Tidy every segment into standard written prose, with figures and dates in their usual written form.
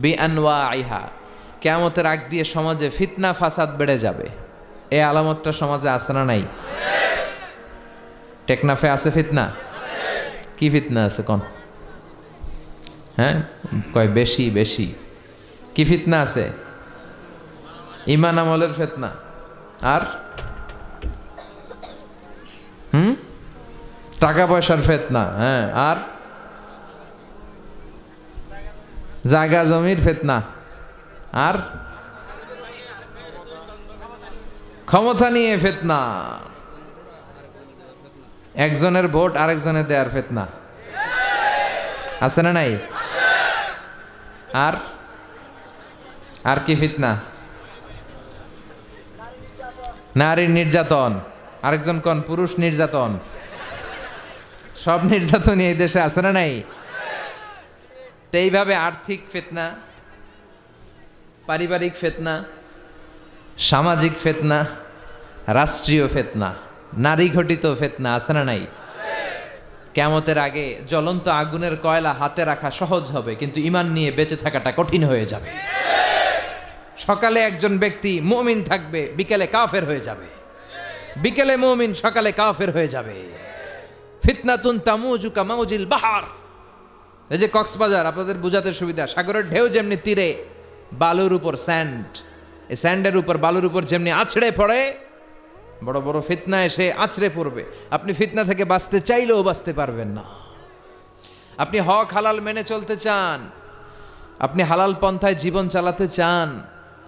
বিআনওয়াইহা, কিয়ামতের আগ দিয়ে সমাজে ফিতনা ফাসাদ বেড়ে যাবে। এই আলামতটা সমাজে আছে না নাই? টেকনাফে আছে ফিতনা? কি ফিতনা আছে কোন? হ্যাঁ কয় বেশি বেশি। কি ফিতনা আছে? ইমান আমলের ফিতনা। আর টাকা পয়সার ফিতনা। হ্যাঁ, আর জায়গা জমির ফিতনা। আর ক্ষমতা নিয়ে ফিতনা। একজনের ভোট আরেকজনের দেয়ার ফিতনা আছে না নাই? আর আর কি ফিতনা? নারীর নির্যাতন। আরেকজন কোন? পুরুষ নির্যাতন। সব নির্যাতন এই দেশে আছে না নাই? তো এইভাবে আর্থিক ফিতনা, পারিবারিক ফিতনা, সামাজিক ফিতনা, রাষ্ট্রীয় ফিতনা, নারী ঘটিত ফিতনা আছে না নাই? কিয়ামতের আগে জ্বলন্ত আগুনের কয়লা হাতে রাখা সহজ হবে, কিন্তু ঈমান নিয়ে বেঁচে থাকাটা কঠিন হয়ে যাবে। সকালে একজন ব্যক্তি মুমিন থাকবে, বিকেলে কাফের হয়ে যাবে। বিকেলে মুমিন, সকালে কাফের হয়ে যাবে। ফিতনাতুন তামুজু কামাউজিল বাহার। এই যে কক্সবাজার, আপনাদের বুঝাতে সুবিধা, সাগরের ঢেউ যেমনি তীরে বালুর উপর স্যান্ড, এই স্যান্ডের উপর বালুর উপর যেমনি আছড়ে পড়ে, বড় বড় ফিতনা এসে আছড়ে পড়বে। আপনি ফিতনা থেকে বাঁচতে চাইলেও বাঁচতে পারবেন না। আপনি হক হালাল মেনে চলতে চান, আপনি হালাল পন্থায় জীবন চালাতে চান,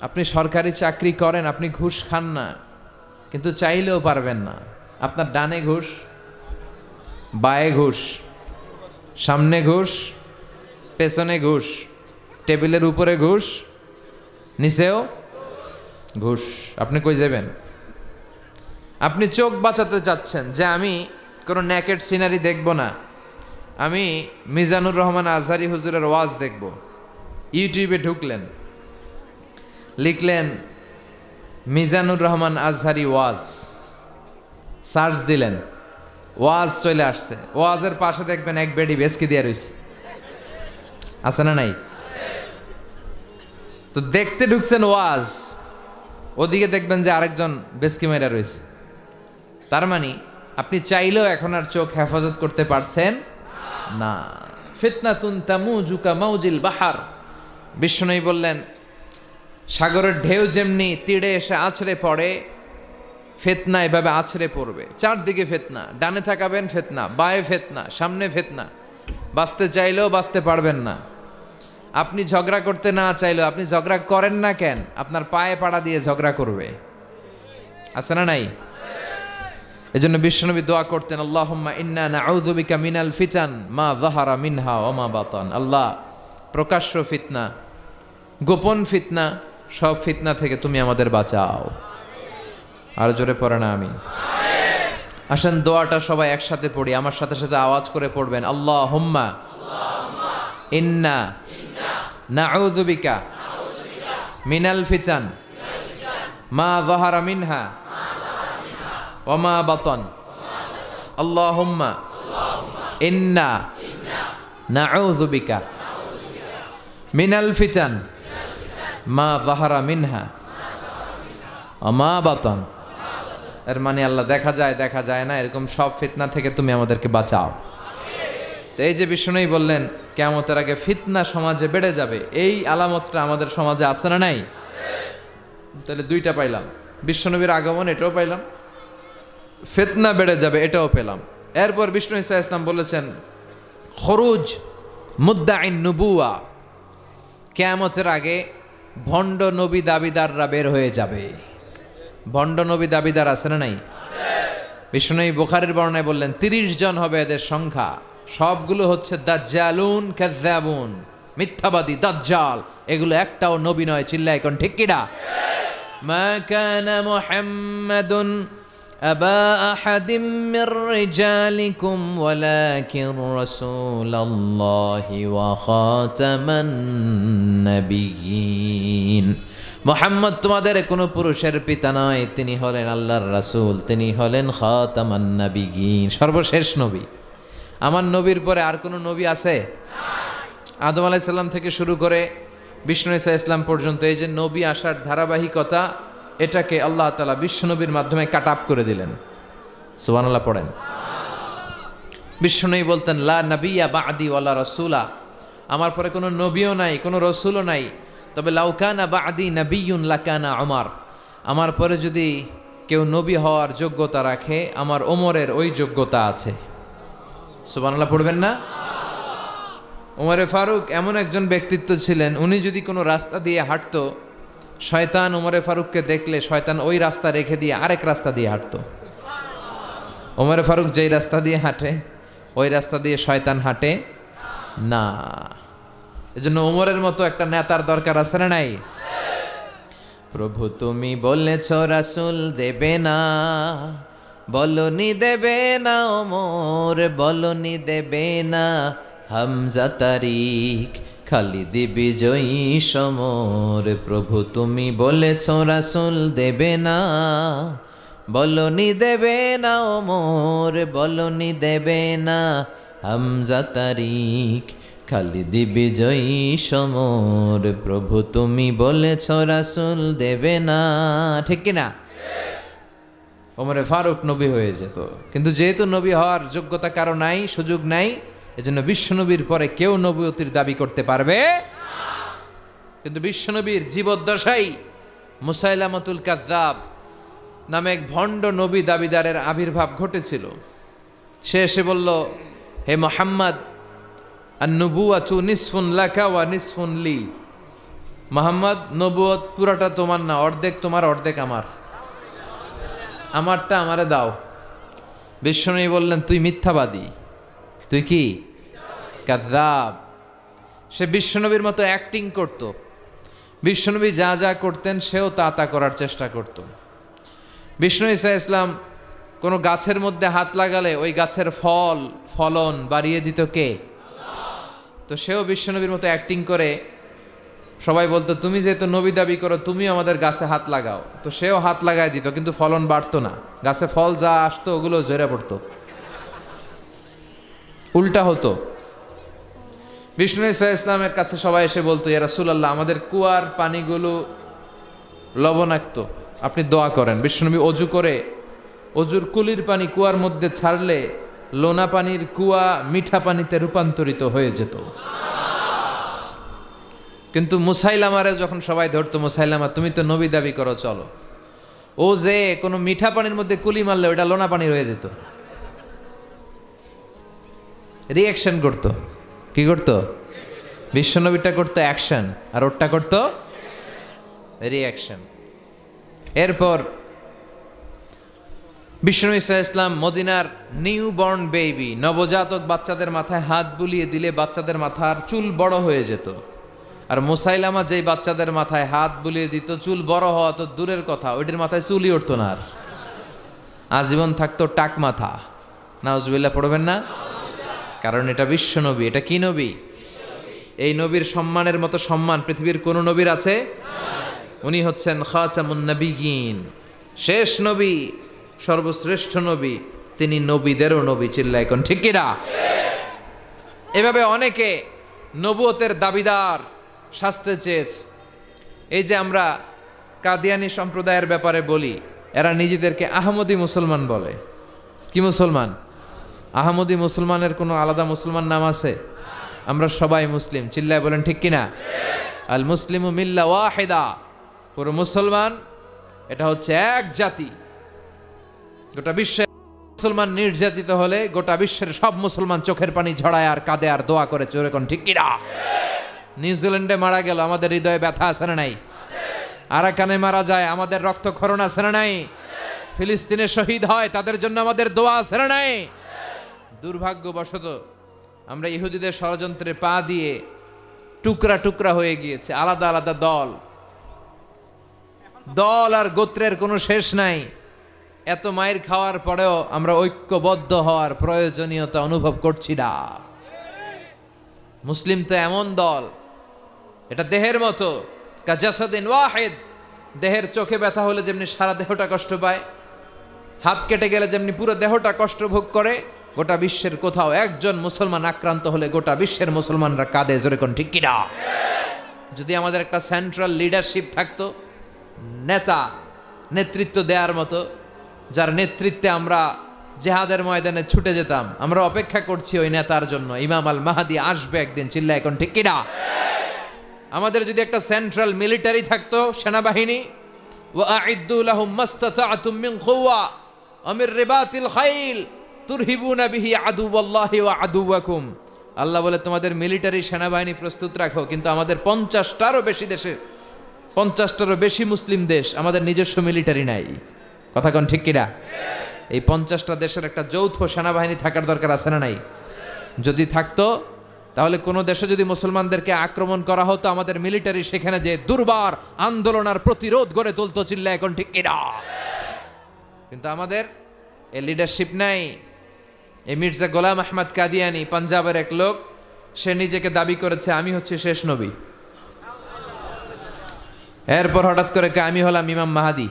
আপনি সরকারি চাকরি করেন, আপনি ঘুষ খান না, কিন্তু চাইলেও পারবেন না। আপনার ডানে ঘুষ, বায়ে ঘুষ, সামনে ঘুষ, পেছনে ঘুষ, টেবিলের উপরে ঘুষ, নিচেও ঘুষ। আপনি কই যাবেন? আপনি চোখ বাঁচাতে চাচ্ছেন যে আমি কোনো নেকেড সিনারি দেখব না, আমি মিজানুর রহমান আজহারি হুজুরের ওয়াজ দেখব। ইউটিউবে ঢুকলেন, লিখলেন মিজানুর রহমান আজহারি ওয়াজ, সার্চ দিলেন, ওয়াজ চলে আসছে। ওয়াজের পাশে দেখবেন এক বেডি বেসকি দিয়ে রয়েছে, আছে না নাই? তো দেখতে ঢুকছেন ওয়াজ, ওদিকে দেখবেন যে আরেকজন বেসকি মেরা রয়েছে। তার মানে আপনি চাইলেও এখন আর চোখ হেফাজত করতে পারছেন না। ফিতনাতুন তামুজু কামাউজিল বাহার। বিষ্ণুই বললেন, সাগরের ঢেউ যেমনি তীরে এসে আছড়ে পড়ে, ফিতনা এভাবে আছড়ে পড়বে। চারদিকে ফিতনা, ডানে তাকাবেন ফিতনা, বায়ে ফিতনা, সামনে ফিতনা। বাঁচতে চাইলেও বাঁচতে পারবেন না। আপনি ঝগড়া করতে না চাইলেও, আপনি ঝগড়া করেন না কেন? আপনার পায়ে পাড়া দিয়ে ঝগড়া করবে, আছে না নাই? এজন্য বিশ্বনবী দোয়া করতেন, আল্লাহুম্মা ইন্না নাউযু বিকা মিনাল ফিতান মা যাহারা মিনহা ওয়া মা বাতান। আল্লাহ, প্রকাশ্য ফিতনা, গোপন ফিতনা, সব ফিতনা থেকে তুমি আমাদের বাঁচাও। আর জোরে পড়ে না আমি। আসেন দোয়াটা সবাই একসাথে পড়ি, আমার সাথে সাথে আওয়াজ করে পড়বেন। আল্লাহুম্মা ইন্না নাউযু বিকা মিনাল ফিতান মা যাহারা মিনহা ওয়া মা বাতান। আল্লাহুম্মা ইন্না নাউযু বিকা মিনাল ফিতান মা যাহারা মিনহা ওয়া মা বাতান। এর মানে আল্লাহ, দেখা যায় দেখা যায় না এরকম সব ফিতনা থেকে তুমি আমাদেরকে বাঁচাও। তো এই যে বিষ্ণুই বললেন কিয়ামতের আগে ফিতনা সমাজে বেড়ে যাবে, এই আলামতটা আমাদের সমাজে আছে না নাই? তাহলে দুইটা পাইলাম, বিশ্বনবীর আগমন এটাও পাইলাম, ফিতনা বেড়ে যাবে এটাও পেলাম। এরপর বিষ্ণু ঈসা ইসলাম বলেছেন খরুজ মুদ্দাইন নুবুয়া, কিয়ামতের আগে ভণ্ড নবী দাবিদাররা বের হয়ে যাবে। ভণ্ড নবী দাবিদার আছে না নাই? বিষ্ণুই বুখারীর বর্ণনায় বললেন 30 জন হবে এদের সংখ্যা। সবগুলো হচ্ছে দাজ্জালুন কাযযাবুন, মিথ্যাবাদী দাজ্জাল। এগুলো একটাও নবী নয়। চিল্লায় কোন ঠিক কিনা? মা কানা মুহাম্মাদুন আবা আহাদিম মির রিজালিকুম ওয়ালাকিন রাসূলুল্লাহি ওয়া খাতামান নাবিয়্যিন। মুহাম্মদ তোমাদের কোনো পুরুষের পিতা নয়, তিনি হলেন আল্লাহর রাসূল, তিনি হলেন খাতামান নাবিয়্যিন, সর্বশেষ নবী। আমার নবীর পরে আর কোনো নবী আছে? আদম আলাইহিস সালাম থেকে শুরু করে বিষ্ণু ঈসা ইসলাম পর্যন্ত এই যে নবী আসার ধারাবাহিকতা, এটাকে আল্লাহ তাআলা বিশ্বনবীর মাধ্যমে কাট আপ করে দিলেন। সুবহানাল্লাহ পড়েন। বিশ্বনবী বলতেন, লা নাবিয়্যা বা'দি ওয়ালা রাসূলা, আমার পরে কোনো নবীও নাই, কোনো রসুলও নাই, তবে লাউ কানা বা'দি নাবিয়্যুন লাকানা উমর, আমার পরে যদি কেউ নবী হওয়ার যোগ্যতা রাখে, আমার ওমরের ওই যোগ্যতা আছে। সুবহানাল্লাহ পড়বেন না? ওমরে ফারুক এমন একজন ব্যক্তিত্ব ছিলেন, উনি যদি কোনো রাস্তা দিয়ে হাঁটতো, শয়তান ওমরে ফারুককে দেখলে শয়তান ওই রাস্তা রেখে দিয়ে আরেক রাস্তা দিয়ে হাঁটতো। ওমরে ফারুক যেই রাস্তা দিয়ে হাঁটে, ওই রাস্তা দিয়ে শয়তান হাঁটে না। এজন্য ওমরের মতো একটা নেতার দরকার আছে না নাই? প্রভু তুমি বলেছ রাসূল দেবে না, বলনি দেবে না, ওমর বলনি দেবে না, হামজা তারিক খালিদ বিজয়ী সমর। প্রভু তুমি বলেছ রাসূল দেবে না, বলনি দেবে না, ওমর বলনি দেবে না, হামজা তারিক খালিদ বিজয়ী সমর। প্রভু তুমি বলেছ রাসূল দেবে না, ঠিক কিনা? ওমরে ফারুক নবী হয়ে যেত, কিন্তু যেহেতু নবী হওয়ার যোগ্যতা কারো নাই, সুযোগ নাই, এজন্য বিশ্বনবীর পরে কেউ নবুয়তির দাবি করতে পারবে না। কিন্তু বিশ্বনবীর জীবদ্দশায় মুসাইলামাতুল কাযযাব নামে এক ভণ্ড নবী দাবিদারের আবির্ভাব ঘটেছিল। সে এসে বলল, হে মুহাম্মদ, আন-নুবুওয়াতু নিসফুন লাকা ওয়া নিসফুন লি। মুহাম্মদ, নবুয়ত পুরাটা তোমার না, অর্ধেক তোমার অর্ধেক আমার, আমারটা আমারে দাও। বিশ্বনবী বললেন, তুই মিথ্যাবাদী, তুই কি কাযযাব। সে বিশ্বনবীর মতো অ্যাক্টিং করত, বিশ্বনবী যা যা করতেন সেও তা তা করার চেষ্টা করত। বিষ্ণু ঈসা ইসলাম কোনো গাছের মধ্যে হাত লাগালে ওই গাছের ফলন বাড়িয়ে দিত কে? তো সেও বিশ্বনবীর মতো অ্যাক্টিং করে, সবাই বলতো তুমি যেহেতু নবী দাবি করো, তুমি আমাদের গাছে হাত লাগাও। তো সেও হাত লাগায় দিত, কিন্তু ফলন বাড়তো না, গাছে ফল যা আসতো ওগুলো ঝরে পড়তো, উল্টা হতো। বিষ্ণু ঈসা ইসলামের কাছে সবাই এসে বলতো, ইয়া রাসূলুল্লাহ, আমাদের কুয়ার পানিগুলো লবণাক্ত, আপনি দোয়া করেন। বিশ্বনবী অজু করে অজুর কুলির পানি কুয়ার মধ্যে ছাড়লে লোনা পানির কুয়া মিঠা পানিতে রূপান্তরিত হয়ে যেত। কিন্তু মুসাইলামারে যখন সবাই ধরতো, মুসাইলামা তুমি তো নবী দাবি করো, চলো, ও যে কোনো মিঠা পানির মধ্যে কুলি মারলে ওটা লোনা পানি হয়ে যেত। রিঅ্যাকশন করতো, কি করতো? বিশ্বনবীটা করতো অ্যাকশন, আর ওরটা করতো রিঅ্যাকশন। এরপর বিষ্ণু ঈসা ইসলাম মদিনার নিউ বর্ন বেবি, নবজাতক বাচ্চাদের মাথায় হাত বুলিয়ে দিলে বাচ্চাদের মাথার চুল বড় হয়ে যেত। আর মুসাইলামা যেই বাচ্চাদের মাথায় হাত বুলিয়ে দিত, চুল বড় হওয়া তো দূরের কথা, ওইটির মাথায় চুলই উঠতো না, আর আজীবন থাকতো টাক মাথা। নাউজুবিল্লাহ পড়বেন না? কারণ এটা বিশ্ব নবী। এটা কি নবী? এই নবীর সম্মানের মতো সম্মান পৃথিবীর কোন নবীর আছে? উনি হচ্ছেন খাতামুন নবিয়্যিন, শেষ নবী, সর্বশ্রেষ্ঠ নবী, তিনি নবীদেরও নবী। চিল্লায় কোন ঠিক কিনা? এভাবে অনেকে নবুয়তের দাবিদার সাজতে চেয়েছে। এই যে আমরা কাদিয়ানী সম্প্রদায়ের ব্যাপারে বলি, এরা নিজেদেরকে আহমদী মুসলমান বলে। কি মুসলমান? আহমদী মুসলমানের কোনো আলাদা মুসলমান নাম আছে? আমরা সবাই মুসলিম। চিল্লায় বলেন ঠিক কিনা? আল মুসলিমু মিল্লা ওয়াহিদা, পুরো মুসলমান এটা হচ্ছে এক জাতি। গোটা বিশ্বে মুসলমান নির্যাতিত হলে গোটা বিশ্বের সব মুসলমান চোখের পানি ঝরায় আর কাঁদে আর দোয়া করে, চোরে কোন ঠিক কিনা? নিউজিল্যান্ডে মারা গেল, আমাদের হৃদয়ে ব্যথা আছে না নাই? আরাকানে মারা যায়, আমাদের রক্তক্ষরণ আছে না নাই? ফিলিস্তিনে শহীদ হয়, তাদের জন্য আমাদের দোয়া আছে না নাই? দুর্ভাগ্যবশত আমরা ইহুদিদের ষড়যন্ত্রে পা দিয়ে টুকরা টুকরা হয়ে গিয়েছে, আলাদা আলাদা দল, দল আর গোত্রের কোনো শেষ নাই। এত মায়ের খাওয়ার পরেও আমরা ঐক্যবদ্ধ হওয়ার প্রয়োজনীয়তা অনুভব করছি না। মুসলিম তো এমন দল, এটা দেহের মতো, কাজাসাদিন ওয়াহিদ। দেহের চোখে ব্যথা হলে যেমনি সারা দেহটা কষ্ট পায়, হাত কেটে গেলে যেমনি পুরো দেহটা কষ্ট ভোগ করে, গোটা বিশ্বের কোথাও একজন মুসলমান আক্রান্ত হলে গোটা বিশ্বের মুসলমানরা কাঁদে, জোরে কোন ঠিক কিনা? যদি আমাদের একটা সেন্ট্রাল লিডারশিপ থাকতো, নেতা নেতৃত্ব দেওয়ার মতো, যার নেতৃত্বে আমরা জেহাদের ময়দানে ছুটে যেতাম, আমরা অপেক্ষা করছি ওই নেতার জন্য, ইমাম আল মাহাদি আসবে একদিন, চিল্লা এখন ঠিক কিনা? আমাদের যদি একটা সেন্ট্রাল মিলিটারি থাকতো, সেনাবাহিনী, ওয়াআইদ্দু লাহুম মাসতাতা'তুম মিন কুওয়া ওয়া মির রিবাতিল খাইল তুরহিবুনা বিহি আদুওয়াল্লাহি ওয়া আদুওয়াকুম। আল্লাহ বলে তোমাদের মিলিটারি সেনাবাহিনী প্রস্তুত রাখো, কিন্তু আমাদের 50টারও বেশি দেশে, 50টারও বেশি মুসলিম দেশ, আমাদের নিজস্ব মিলিটারি নাই। কথা কোন ঠিক কিনা? এই 50টা দেশের একটা যৌথ সেনাবাহিনী থাকার দরকার আছে না নাই? যদি থাকতো তাহলে কোনো দেশে যদি মুসলমানদেরকে আক্রমণ করা হতো, আমাদের মিলিটারি সেখানে যে দুর্বার আন্দোলন আর প্রতিরোধ গড়ে তুলতো, চিল্লা এখন ঠিক কিনা? কিন্তু আমাদের এই লিডারশিপ নাই। এই মির্জা গোলাম আহমদ কাদিয়ানি, পাঞ্জাবের এক লোক, সে নিজেকে দাবি করেছে আমি হচ্ছে শেষ নবী। এরপর হঠাৎ করে কে আমি হলাম ইমাম মাহাদি,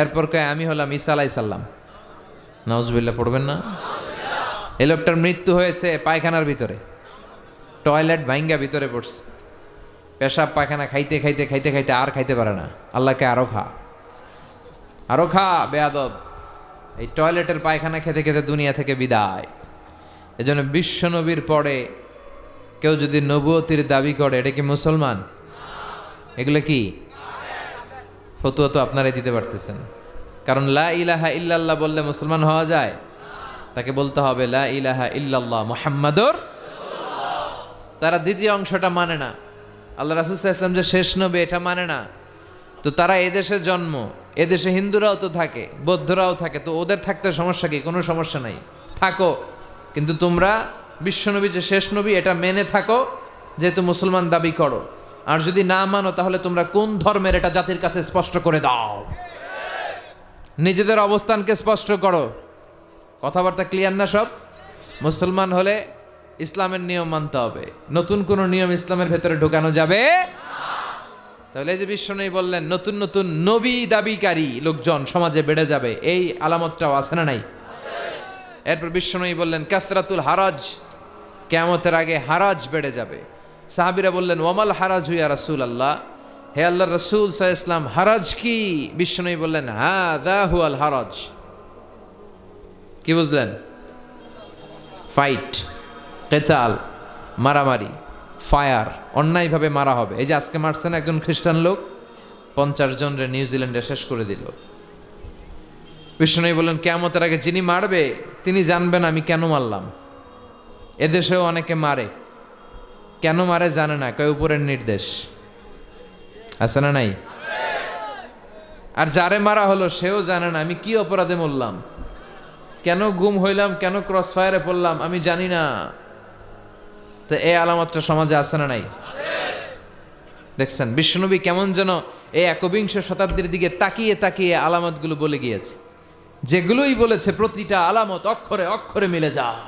এরপর কে আমি হলাম ঈসা আলাইহিস সালাম। নাউজুবিল্লাহ পড়বেন না? এই লোকটার মৃত্যু হয়েছে পায়খানার ভিতরে, টয়লেট ভাঙ্গা ভিতরে পড়ছে, পেশাব পায়খানা খাইতে খাইতে খাইতে খাইতে আর খাইতে পারে না। আল্লাহকে আরো খা, আরো খা বেয়াদব। এই টয়লেটের পায়খানা খেতে খেতে দুনিয়া থেকে বিদায়। এজন্য বিশ্ব নবীর পরে কেউ যদি নবুয়তির দাবি করে, এটা কি মুসলমান? এগুলো কি ফতোয়া? তো আপনারাই দিতে পারতেছেন, কারণ লা ইলাহা ইল্লাল্লাহ বললে মুসলমান হওয়া যায়? তাকে বলতে হবে লা ইলাহা ইল্লাল্লাহ মুহাম্মাদুর রাসূলুল্লাহ। তারা দ্বিতীয় অংশটা মানে না, আল্লাহ রাসূল সাল্লাল্লাহু আলাইহি ওয়াসাল্লাম যে শেষ নবী এটা মানে না। তো তারা এদেশে জন্ম, এদেশে হিন্দুরাও তো থাকে, বৌদ্ধরাও থাকে, তো ওদের থাকতে সমস্যা কি? কোনো সমস্যা নাই, থাকো, কিন্তু তোমরা বিশ্বনবী যে শেষ নবী এটা মেনে থাকো, যেহেতু মুসলমান দাবি করো। আর যদি না মানো তাহলে তোমরা কোন ধর্মের এটা জাতির কাছে স্পষ্ট করে দাও, নিজেদের অবস্থানকে স্পষ্ট করো। কথাবার্তা ক্লিয়ার না সব? মুসলমান হলে ইসলামের নিয়ম মানতে হবে, নতুন কোন নিয়ম ইসলামের ভেতরে ঢোকানো যাবে। তাহলে এই যে বিশ্বনবী বললেন নতুন নতুন নবী দাবিকারী লোকজন সমাজে বেড়ে যাবে, এই আলামতটাও আছে না নাই? এরপর বিশ্বনবী বললেন কাসরাতুল হারাজ, কিয়ামতের আগে হারাজ বেড়ে যাবে। সাহাবীরা বললেন ওয়ামাল হারাজ ইয়া রাসূলুল্লাহ, হে আল্লাহর রাসূল সাল্লাল্লাহু আলাইহি ওয়াসাল্লাম হারাজ কি? বিশ্বনবী বললেন হাযা হুয়াল হারাজ। কি বুঝলেন? ফাইট, কিতাল, মারামারি, ফায়ার, অন্যায়ভাবে মারা হবে। এই যে আজকে মারছেন একজন খ্রিস্টান লোক, 50 জনরে নিউজিল্যান্ডে শেষ করে দিল। বিষ্ণু বললেন কিয়ামতের আগে যিনি মারবে তিনি জানবেন আমি কেন মারলাম। এদেশেও অনেকে মারে, কেন মারে জানে না, কয় উপরের নির্দেশ। আছে না নাই? আর যারে মারা হলো সেও জানে না আমি কি অপরাধে মরলাম, কেন গুম হইলাম, কেন ক্রস ফায়ারে পড়লাম, আমি জানি না। তো এই আলামতটা সমাজে আছে না নাই? দেখছেন বিশ্বনবী কেমন যেন এই 21 শতাব্দীর দিকে তাকিয়ে তাকিয়ে আলামতগুলো বলে গিয়েছে, যেগুলোই বলেছে প্রতিটা আলামত অক্ষরে অক্ষরে মিলে যায়।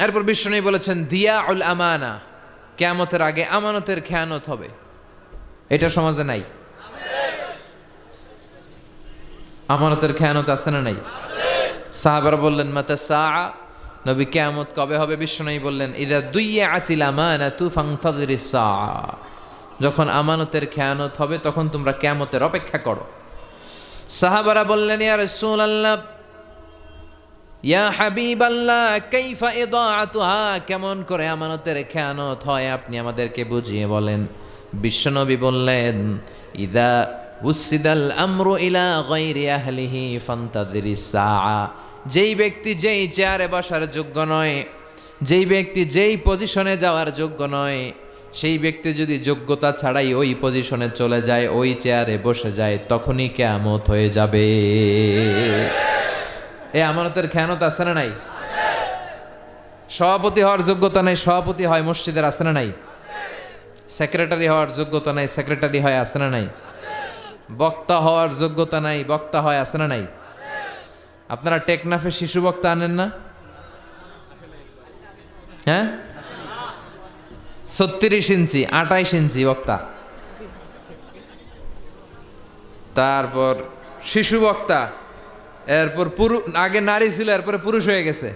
এরপর বিশ্বনবী বলেছেন দিয়াউল আমানা, কিয়ামতের আগে আমানতের খেয়ানত হবে। এটা সমাজে নাই? আমানতের খেয়ানত আছে না নাই? সাহাবারা বললেন মাতা সাআ, নবী কিয়ামত কবে হবে? বিশ্বনবী বললেন ইযা দুইয়াতিল আমানাতু ফানতাযিরিস সাআ, যখন আমানতের খেয়ানত হবে তখন তোমরা কিয়ামতের অপেক্ষা করো। সাহাবারা বললেন ইয়া রাসূলুল্লাহ ইয়া হাবিবাল্লাহ কাইফা ইদাআতুহা, কেমন করে আমানতের খেয়ানত হয় আপনি আমাদেরকে বুঝিয়ে বলেন। বিশ্বনবী বললেন ইযা উসিদাল আমরু ইলা গায়রি আহলিহি ফানতাযিরিস সাআ, যেই ব্যক্তি যেই চেয়ারে বসার যোগ্য নয়, যেই ব্যক্তি যেই পজিশনে যাওয়ার যোগ্য নয়, সেই ব্যক্তি যদি যোগ্যতা ছাড়াই ওই পজিশনে চলে যায়, ওই চেয়ারে বসে যায়, তখনই কিয়ামত হয়ে যাবে। এই আমানতের খেয়ানত আছে না নাই? সভাপতি হওয়ার যোগ্যতা নাই, সভাপতি হয় মসজিদের, আছে না নাই? সেক্রেটারি হওয়ার যোগ্যতা নাই, সেক্রেটারি হয়, আছে না নাই? বক্তা হওয়ার যোগ্যতা নাই, বক্তা হয়, আছে না নাই? আপনারা টেকনাফে শিশু বক্তা আনেন না? হ্যাঁ, 36 ইঞ্চি 28 ইঞ্চি বক্তা, তারপর শিশু বক্তা, এরপর আগে নারী ছিল এরপরে পুরুষ হয়ে গেছে,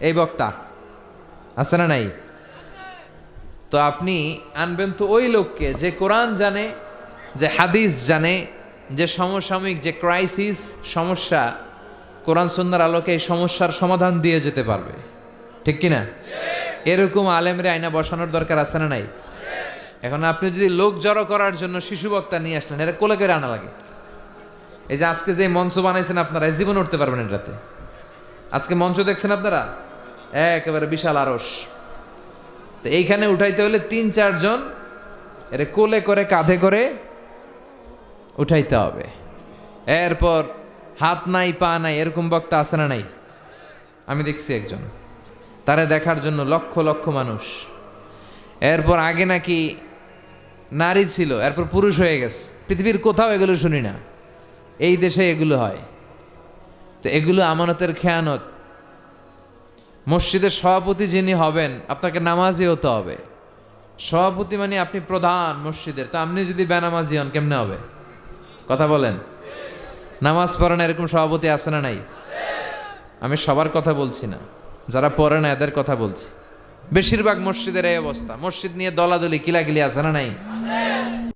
এই বক্তা আছে না নাই? তো আপনি আনবেন তো ওই লোককে যে কোরআন জানে, যে হাদিস জানে, যে সমসাময়িক যে ক্রাইসিস সমস্যা কোরআন সুন্নাহর আলোকে এই সমস্যার সমাধান দিয়ে যেতে পারবে, ঠিক কিনা? এরকম আলেমরে আয়না বসানোর দরকার আছে না নাই? এখন আপনি যদি লোক জড়ো করার জন্য শিশু বক্তা নিয়ে আসলেন, এটা কোলে করে আনা লাগে। এই যে আজকে যে মঞ্চ বানাইছেন আপনারা, এই জীবন উঠতে পারবেন এটাতে। আজকে মঞ্চ দেখছেন আপনারা, একেবারে বিশাল আরস। তো এইখানে উঠাইতে হলে ৩-৪ জন এর কোলে করে কাঁধে করে উঠাইতে হবে। এরপর হাত নাই পা নাই এরকম বক্তা আছে না নাই? আমি দেখছি একজন, তারে দেখার জন্য লক্ষ লক্ষ মানুষ। এরপর আগে নাকি নারী ছিল, এরপর পুরুষ হয়ে গেছে। পৃথিবীর কোথাও এগুলো শুনি না, এই দেশে এগুলো হয়। তো এগুলো আমানতের খেয়ানত। মসজিদের সভাপতি যিনি হবেন, আপনাকে নামাজি হতে হবে। সভাপতি মানে আপনি প্রধান মসজিদের, তো আপনি যদি বেনামাজি হন কেমনে হবে? কথা বলেন। নামাজ পড়ে না এরকম সভাপতি আছে না নাই? আমি সবার কথা বলছি না, যারা পড়ে না এদের কথা বলছি। বেশিরভাগ মসজিদের এই অবস্থা। মসজিদ নিয়ে দলাদলি কিলাকিলি আছে না নাই?